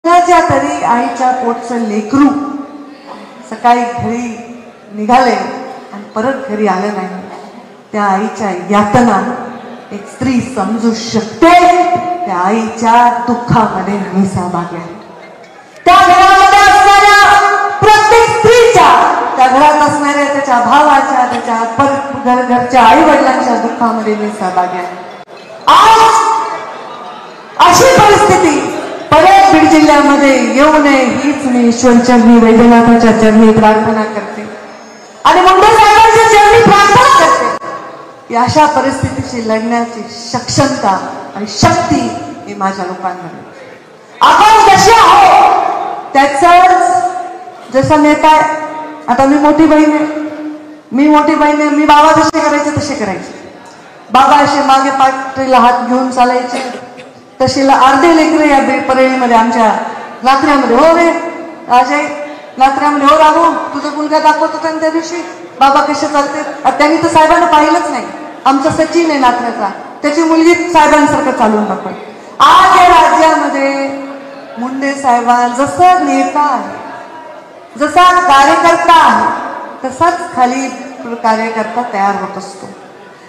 कुणाच्या तरी आईच्या पोटचं लेकरू सकाळी घरी निघाले आणि परत घरी आलं नाही, त्या आईच्या यातना एक स्त्री समजू शकते. त्या आईच्या दुःखामध्ये मी सहभागी आहे. त्या घरामध्ये असणाऱ्या प्रत्येक स्त्रीच्या, त्या घरात असणाऱ्या त्याच्या भावाच्या, त्याच्या घरच्या आई वडिलांच्या दुःखामध्ये मी सहभागी आहे. आज अशी परिस्थिती परत बीड जिल्ह्यामध्ये येऊ नये हीच मी ईश्वरचरणी वैद्यनाथाच्या चरणी प्रार्थना करते आणि मुंडे साहेबांच्या चरणी प्रार्थना करते. अशा परिस्थितीशी लढण्याची सक्षमता आणि शक्ती ही माझ्या लोकांमध्ये. आपण कसे आहोत त्याचाच जसा नेता आहे. आता मी मोठी बहीण आहे, मी बाबा जसे करायचे तसे करायचे. बाबा असे मागे पाठीला हात घेऊन चालायचे, तशीला अर्धे लेकरे या परेळीमध्ये आमच्या लाकऱ्यामध्ये. हो रे राजाई, लाकऱ्यामध्ये हो राहू, तुझा मुलगा दाखवत होता त्या दिवशी बाबा कसे चालते. त्यांनी तर साहेबांना पाहिलंच नाही. आमचा सचिन आहे लाकऱ्याचा, त्याची मुलगी साहेबांसारखं चालून दाखवत. आज या राज्यामध्ये मुंडे साहेबा जसा नेता आहे, जसा कार्यकर्ता आहे, तसाच खाली कार्यकर्ता तयार होत असतो.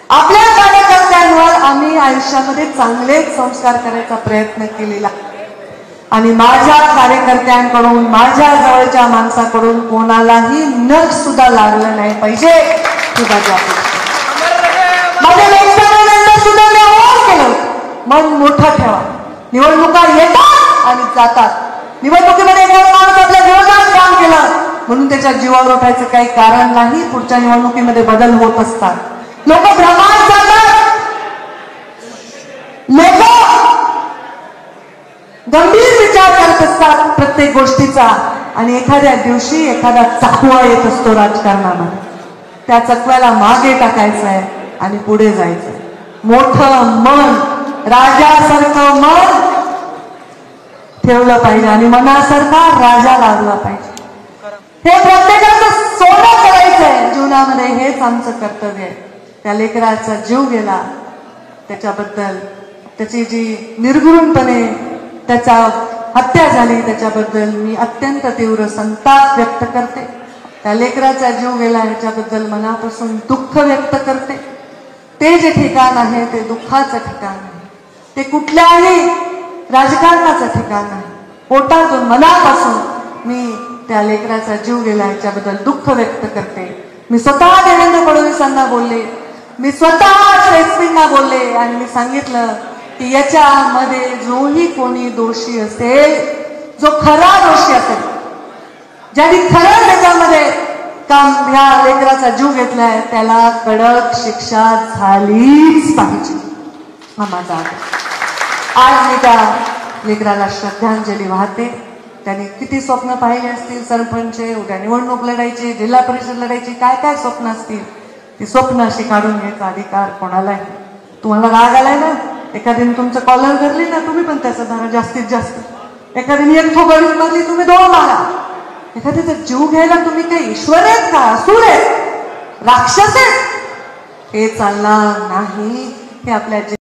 आपल्या कार्यकर्त्यांवर आम्ही आयुष्यामध्ये चांगले संस्कार करायचा प्रयत्न केलेला आणि माझ्या कार्यकर्त्यांकडून, माझ्या जवळच्या माणसाकडून कोणालाही नख सुद्धा लागलं नाही पाहिजे ही माझी अपेक्षा. माझ्या लोकसभेनंतर सुद्धा मी आवाहन केलं, मन मोठं ठेवा. निवडणुका येतात आणि जातात. निवडणुकीमध्ये एखादा माणूस आपल्या विरोधात काम केलं म्हणून त्याच्या जीवावर उठायचं काही कारण नाही. पुढच्या निवडणुकीमध्ये बदल होत असतात. लोक भ्रमात जातात, लोक गंभीर विचार करत असतात प्रत्येक गोष्टीचा आणि एखाद्या दिवशी एखादा चकवा येत असतो राजकारणामध्ये. त्या चकव्याला मागे टाकायचं आहे आणि पुढे जायचंय. मोठं मन, राजासारखं मन ठेवलं पाहिजे आणि मनासारखा राजा लागला पाहिजे. हे प्रत्येकाचं सोनं करायचंय जीवनामध्ये, हेच आमचं कर्तव्य आहे. त्या लेकराचा जीव गेला, त्याच्याबद्दल त्याची जी निर्घृणपणे त्याचा हत्या झाली त्याच्याबद्दल मी अत्यंत तीव्र संताप व्यक्त करते. त्या लेकराचा जीव गेला ह्याच्याबद्दल मनापासून दुःख व्यक्त करते. ते जे ठिकाण आहे ते दुःखाचं ठिकाण आहे, ते कुठल्याही राजकारणाचं ठिकाण आहे. पोटातून मनापासून मी त्या लेकराचा जीव गेला ह्याच्याबद्दल दुःख व्यक्त करते. मी स्वतः देवेंद्र फडणवीसांना बोलले, मी स्वतः श्रेष्ठींना बोलले आणि मी सांगितलं की याच्यामध्ये जोही कोणी दोषी असेल, जो खरा दोषी असेल, ज्यांनी खरं त्याच्यामध्ये काम ह्या लेकराचा जीव घेतलाय, त्याला कडक शिक्षा झालीच पाहिजे हा माझा. आज मी त्या लेकराला श्रद्धांजली वाहते. त्यांनी किती स्वप्न पाहिले असतील, सरपंच, उद्या निवडणूक लढायची, जिल्हा परिषद लढायची, काय काय स्वप्न असतील, ती स्वप्न अशी काढून घ्यायचा अधिकार कोणालाही. तुम्हाला राग आलाय ना, एखाद्याने तुमचं कॉलर धरली ना, तुम्ही पण त्याचा धरा जास्तीत जास्त. एखाद्याने एक थोबडीत मारली, तुम्ही 2 मारा. एखाद्याचा जीव घ्यायला तुम्ही काही ईश्वर आहेत का, असुर आहेत, राक्षस आहेत? हे चालणार नाही. हे आपल्या